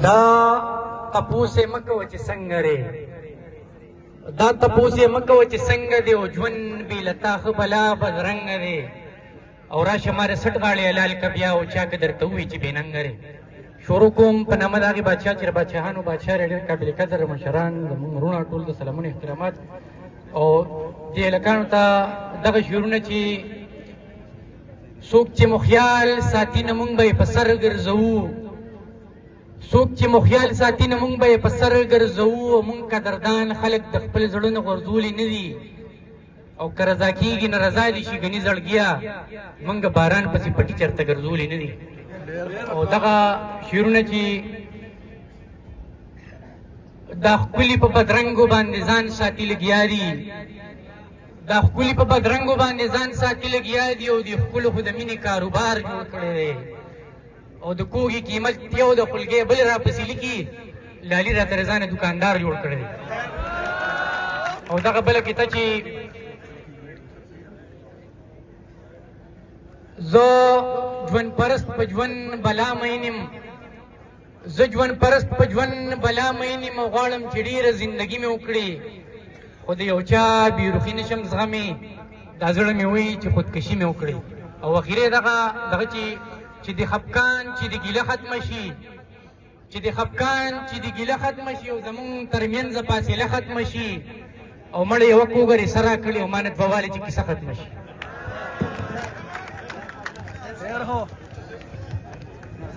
دا تپوسه مکو چې څنګه ری دا تپوسه مکو چې څنګه دی او ژوند بی لتا خبلا بدرنګ دی او راشه ماره سټ غاړي لال کبیا او چا قدر ته وی چې بیننګ ری شروع کوم په نامه دغه بادشاہ چې بادشاہانو بادشاہ ډېر قابل قدر مشران زموږ وروڼه ټول د سلامونه احترامات او دې هلکانو ته دغه شعرونه چې څوک چې مخیال ساتي نه موږ به یې په سر ګرځوو څوک چې مخیال ساتي نه موږ به یې په سر ګرځوو او موږ قدردان خلک د خپل زړونه غورځولي نه دي او که رضا کېږي نه رضا دي شي ګني زړګیا موږ باران پسې پټي چېرته ګرځولي نه دي او دغه شعرونه چې دا ښکلي په بدرنګو باندې ځان ساتي لګیا دي دا ښکلي په بدرنګو باندې ځان ساتي لګیا دي او د ښکلو خو د مینې کاروبار جوړ کړی دی او د کوږي قیمت یو د خلګۍ بل راپسې لیکي لالي راته رضا نه دوکاندار جوړ کړی دی او دغه بله کیسه چې زه ژوند پرست په ژوند بلا مینم زه ژوند پرست په ژوند بلا مینم او غواړم چې ډېره زندګي مې وکړي خو د یو چا بېروخي نشم زغمې دا زړه مې وایي چې خودکشي مې وکړي او اخرې دغه چې د خفګان چې د ګیله ختمه شي چې د خفګان چې د ګیله ختمه شي او زمونږ ترمنځ فاصله ختمه شي او مړه یوه کوږرې سر راکړي او مانت بوالې چې کیسه ختمه شي